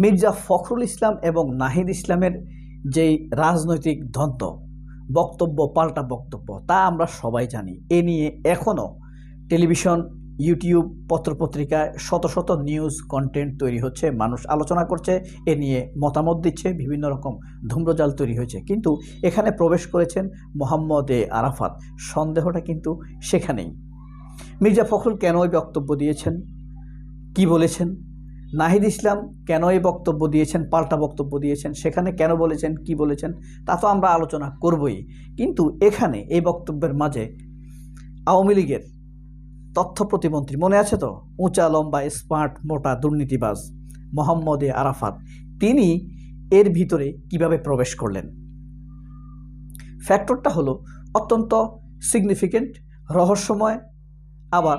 মির্জা ফখরুল ইসলাম এবং নাহিদ ইসলামের যেই রাজনৈতিক দ্বন্দ্ব, বক্তব্য পাল্টা বক্তব্য, তা আমরা সবাই জানি। এ নিয়ে এখনও টেলিভিশন, ইউটিউব, পত্রপত্রিকায় শত শত নিউজ কন্টেন্ট তৈরি হচ্ছে, মানুষ আলোচনা করছে, এ নিয়ে মতামত দিচ্ছে, বিভিন্ন রকম ধূম্রজাল তৈরি হয়েছে। কিন্তু এখানে প্রবেশ করেছেন মোহাম্মদ আরাফাত। সন্দেহটা কিন্তু সেখানেই। মির্জা ফখরুল কেন ওই বক্তব্য দিয়েছেন, কি বলেছেন? নাহিদ ইসলাম কেন এই বক্তব্য দিয়েছেন, পাল্টা বক্তব্য দিয়েছেন, সেখানে কেন বলেছেন, কি বলেছেন, তা তো আমরা আলোচনা করবই। কিন্তু এখানে এই বক্তব্যের মাঝে আওয়ামী লীগের তথ্য প্রতিমন্ত্রী, মনে আছে তো, উঁচা লম্বা স্মার্ট মোটা দুর্নীতিবাজ মোহাম্মদ আরাফাত, তিনি এর ভিতরে কিভাবে প্রবেশ করলেন? ফ্যাক্টরটা হলো অত্যন্ত সিগনিফিকেন্ট, রহস্যময়, আবার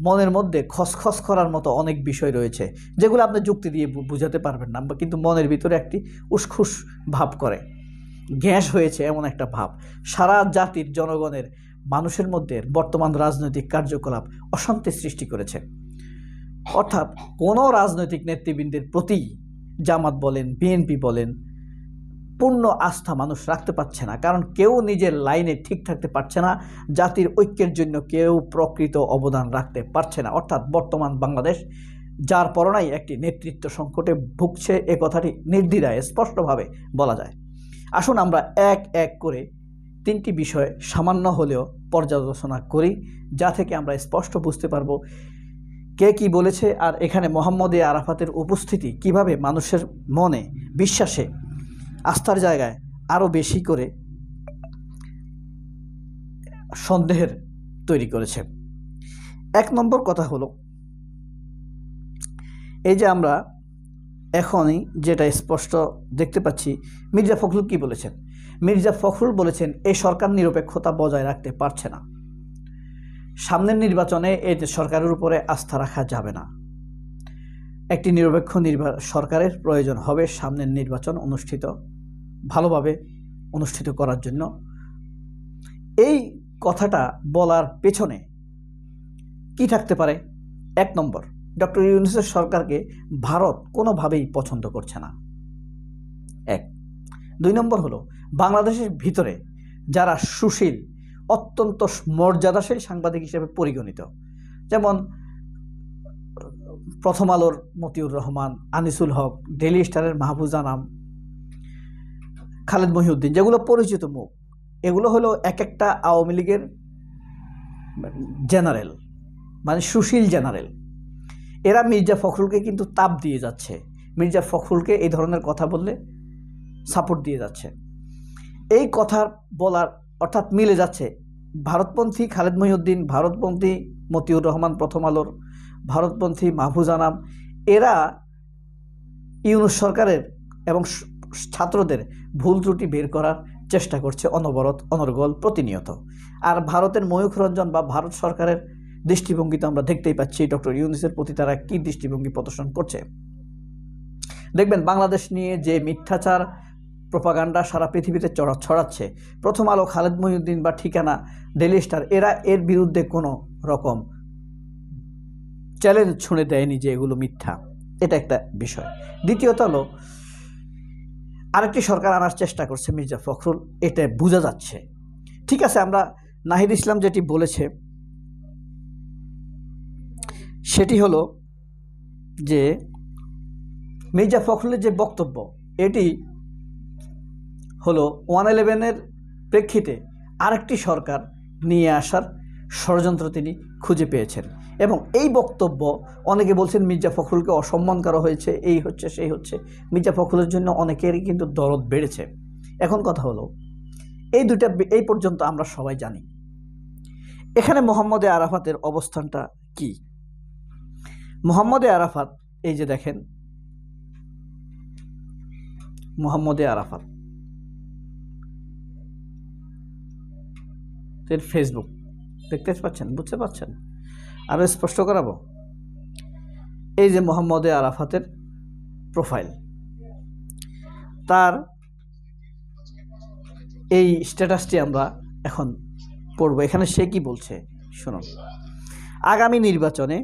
মনের মধ্যে খসখস করার মতো অনেক বিষয় রয়েছে যেগুলো আপনি যুক্তি দিয়ে বুঝাতে পারবেন না, কিন্তু মনের ভিতরে একটি উসখুস ভাব করে, গ্যাস হয়েছে এমন একটা ভাব। সারা জাতির জনগণের মানুষের মধ্যে বর্তমান রাজনৈতিক কার্যকলাপ অশান্তি সৃষ্টি করেছে। অর্থাৎ কোনো রাজনৈতিক নেতৃবৃন্দের প্রতি জামাত বলেন, বিএনপি বলেন, পূর্ণ আস্থা মানুষ রাখতে পারছে না, কারণ কেউ নিজের লাইনে ঠিক থাকতে পারছে না, জাতির ঐক্যের জন্য কেউ প্রকৃত অবদান রাখতে পারছে না। অর্থাৎ বর্তমান বাংলাদেশ যার পরনাই একটি নেতৃত্ব সংকটে ভুগছে, এ কথাটি নির্দ্বিধায় স্পষ্টভাবে বলা যায়। আসুন আমরা এক এক করে তিনটি বিষয় সামান্য হলেও পর্যালোচনা করি, যা থেকে আমরা স্পষ্ট বুঝতে পারবো কে কি বলেছে, আর এখানে মোহাম্মদ আরাফাতের উপস্থিতি কিভাবে মানুষের মনে, বিশ্বাসে, আস্থার জায়গায় আরও বেশি করে সন্দেহের তৈরি করেছে। এক নম্বর কথা হলো, এই যে আমরা এখনই যেটা স্পষ্ট দেখতে পাচ্ছি, মির্জা ফখরুল কি বলেছেন? মির্জা ফখরুল বলেছেন এই সরকার নিরপেক্ষতা বজায় রাখতে পারছে না, সামনের নির্বাচনে এই সরকারের উপরে আস্থা রাখা যাবে না, একটি নিরপেক্ষ সরকারের প্রয়োজন হবে সামনের নির্বাচন ভালোভাবে অনুষ্ঠিত করার জন্য। এই কথাটা বলার পেছনে কি থাকতে পারে? এক নম্বর, ডক্টর ইউনূসের সরকারকে ভারত কোনোভাবেই পছন্দ করছে না, এক। দুই নম্বর হলো, বাংলাদেশের ভিতরে যারা সুশীল, অত্যন্ত মর্যাদাশীল সাংবাদিক হিসেবে পরিগণিত, যেমন প্রথম আলোর মতিউর রহমান, আনিসুল হক, ডেইলি স্টারের মাহফুজ আনাম, খালেদ মহিউদ্দিন, যেগুলো পরিচিত মুখ, এগুলো হলো এক একটা আওয়ামী লীগের জেনারেল, মানে সুশীল জেনারেল। এরা মির্জা ফখরুলকে কিন্তু তাপ দিয়ে যাচ্ছে, মির্জা ফখরুলকে এই ধরনের কথা বললে সাপোর্ট দিয়ে যাচ্ছে। এই কথা বলার অর্থাৎ মিলে যাচ্ছে ভারতপন্থী খালেদ মহিউদ্দিন, ভারতপন্থী মতিউর রহমান প্রথম আলোর, ভারতপন্থী মাহফুজ আনাম, এরা ইউনূস সরকারের এবং ছাত্রদের ভুল ত্রুটি বের করার চেষ্টা করছে অনবরত, অনর্গল, প্রতিনিয়ত। আর ভারতের ময়ূখ রঞ্জন বা ভারত সরকারের দৃষ্টিভঙ্গি তো আমরা দেখতেই পাচ্ছি, ডক্টর ইউনূসের প্রতি তারা কী দৃষ্টিভঙ্গি প্রদর্শন করছে। দেখবেন বাংলাদেশ নিয়ে যে মিথ্যাচার প্রোপাগান্ডা সারা পৃথিবীতে ছড়াচ্ছে, প্রথম আলো, খালেদ মহিউদ্দিন বা ঠিকানা, ডেইলি স্টার, এরা এর বিরুদ্ধে কোনো রকম চ্যালেঞ্জ ছুঁড়ে দেয়নি যে এগুলো মিথ্যা। এটা একটা বিষয়। দ্বিতীয়ত হলো, আরেকটি সরকার আনার চেষ্টা করছে মির্জা ফখরুল, এটা বোঝা যাচ্ছে। ঠিক আছে, আমরা নাহিদ ইসলাম যেটি বলেছে সেটি হলো যে মির্জা ফখরুলের যে বক্তব্য, এটি হলো 111-এর প্রেক্ষিতে আরেকটি সরকার নিয়ে আসার ষড়যন্ত্র তিনি খুঁজে পেয়েছেন। এবং এই বক্তব্য অনেকে বলছেন মির্জা ফখরুলকে অসম্মান করা হয়েছে, এই হচ্ছে সেই হচ্ছে। মির্জা ফখরুলের জন্য অনেকেরই কিন্তু দরদ বেড়েছে। এখন কথা হলো, এই পর্যন্ত আমরা সবাই জানি। এখানে মোহাম্মদ আরাফাতের অবস্থানটা কি? মোহাম্মদ আরাফাত, এই যে দেখেন মোহাম্মদ আরাফাত এর ফেসবুক দেখতে পাচ্ছেন, বুঝতে পারছেন? আরও স্পষ্ট করাবো, এই যে মোহাম্মদ আরাফাতের প্রোফাইল, তার এই স্ট্যাটাসটি আমরা এখন পড়ব। এখানে সে কি বলছে শুনুন। আগামী নির্বাচনে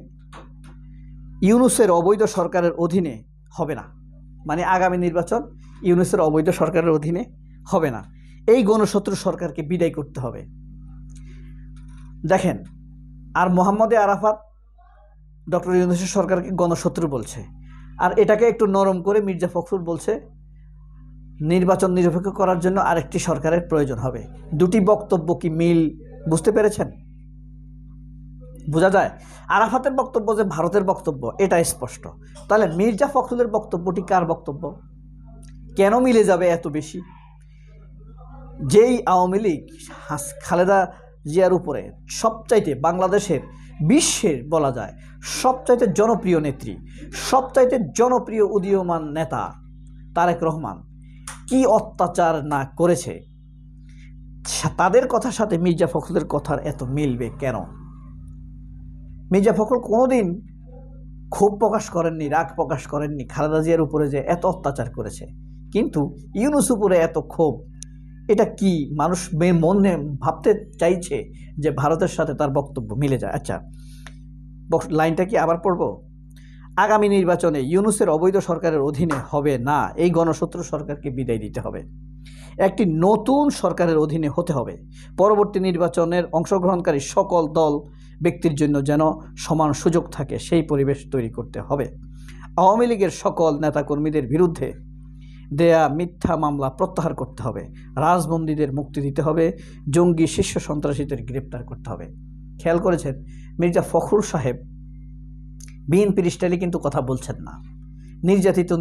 ইউনূসের অবৈধ সরকারের অধীনে হবে না, মানে আগামী নির্বাচন ইউনূসের অবৈধ সরকারের অধীনে হবে না। এই গণশত্রু সরকারকে বিদায় করতে হবে। দেখেন, আর মোহাম্মদে আরাফাত ডক্টর ইউনূসের সরকারকে গণশত্রু বলছে, আর এটাকে একটু নরম করে মির্জা ফখরুল বলছে নির্বাচন নিরপেক্ষ করার জন্য আরেকটি সরকারের প্রয়োজন হবে। দুটি বক্তব্য কি মিল বুঝতে পেরেছেন? বোঝা যায় আরাফাতের বক্তব্য যে ভারতের বক্তব্য, এটা স্পষ্ট। তাহলে মির্জা ফখরুলের বক্তব্যটি কার বক্তব্য? কেন মিলে যাবে এত বেশি? যেই আওয়ামী লীগ খালেদা জিয়ার উপরে সবচাইতে বাংলাদেশের, বিশ্বের বলা যায় সবচাইতে জনপ্রিয় নেত্রী, সবচাইতে জনপ্রিয় উদীয়মান নেতা তারেক রহমান কি অত্যাচার না করেছে, তাদের কথার সাথে মির্জা ফখরুলের কথার এত মিলবে কেন? মির্জা ফখরুল কোনোদিন ক্ষোভ প্রকাশ করেননি, রাগ প্রকাশ করেননি খালেদা জিয়ার উপরে যে এত অত্যাচার করেছে, কিন্তু ইউনূস উপরে এত ক্ষোভ। এটা কি মানুষ মনে ভাবতে চাইছে যে ভারতের সাথে তার বক্তব্য মিলে যায়? আচ্ছা, লাইনটা কি আবার পড়ব? আগামী নির্বাচনে ইউনূসের অবৈধ সরকারের অধীনে হবে না, এই গণশত্রু সরকারকে বিদায় দিতে হবে, একটি নতুন সরকারের অধীনে হতে হবে। পরবর্তী নির্বাচনের অংশগ্রহণকারী সকল দল ব্যক্তির জন্য যেন সমান সুযোগ থাকে, সেই পরিবেশ তৈরি করতে হবে। আওয়ামী লীগের সকল নেতাকর্মীদের বিরুদ্ধে দেয়া মিথ্যা মামলা প্রত্যাহার করতে হবে, রাজবন্দীদের মুক্তি দিতে হবে, জঙ্গি শীর্ষ সন্ত্রাসীদের গ্রেপ্তার করতে হবে। খেয়াল করেছেন মির্জা ফখরুল সাহেব বিএনপির স্টাইলে কিন্তু কথা বলছেন না, নির্যাতিত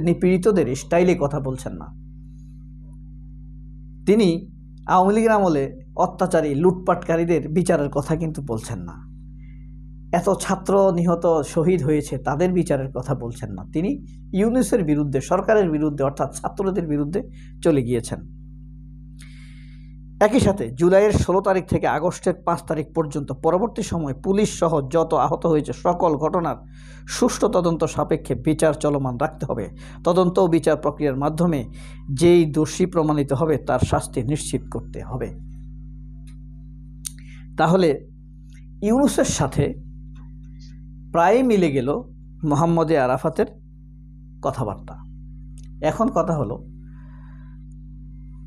নিপীড়িতদের স্টাইলে কথা বলছেন না। তিনি আওয়ামী লীগের আমলে অত্যাচারী লুটপাটকারীদের বিচারের কথা কিন্তু বলছেন না, এত ছাত্র নিহত শহীদ হয়েছে তাদের বিচারের কথা বলছেন না। তিনি ইউনূসের বিরুদ্ধে, সরকারের বিরুদ্ধে, অর্থাৎ ছাত্রদের বিরুদ্ধে চলে গিয়েছেন। একই সাথে জুলাইয়ের 16 তারিখ থেকে আগস্টের 5 তারিখ পর্যন্ত পরবর্তী সময় পুলিশ সহ যত আহত হয়েছে সকল ঘটনার সুষ্ঠু তদন্ত সাপেক্ষে বিচার চলমান রাখতে হবে। তদন্ত ও বিচার প্রক্রিয়ার মাধ্যমে যেই দোষী প্রমাণিত হবে তার শাস্তি নিশ্চিত করতে হবে। তাহলে ইউনূসের সাথে প্রায় মিলে গেল মোহাম্মদে আরাফাতের কথাবার্তা। এখন কথা হলো,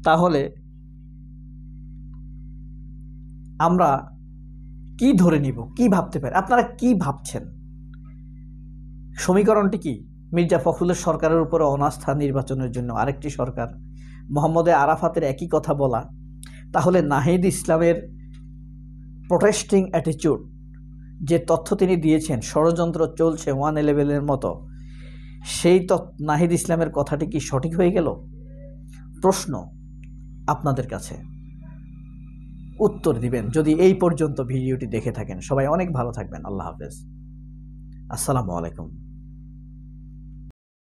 তাহলে আমরা কি ধরে নিব, কি ভাবতে পারি? আপনারা কি ভাবছেন? সমীকরণটি কি? মির্জা ফখরুলের সরকারের উপরে অনাস্থা, নির্বাচনের জন্য আরেকটি সরকার, মোহাম্মদে আরাফাতের একই কথা বলা। তাহলে নাহিদ ইসলামের প্রোটেস্টিং অ্যাটিটিউড, যে তথ্য তিনি দিয়েছেন ষড়যন্ত্র চলছে 111-এর মতো, সেই নাহিদ ইসলামের কথাটি কি সঠিক হয়ে গেল? প্রশ্ন আপনাদের কাছে, উত্তর দিবেন যদি এই পর্যন্ত ভিডিওটি দেখে থাকেন। সবাই অনেক ভালো থাকবেন। আল্লাহ হাফেজ, আসসালামু আলাইকুম।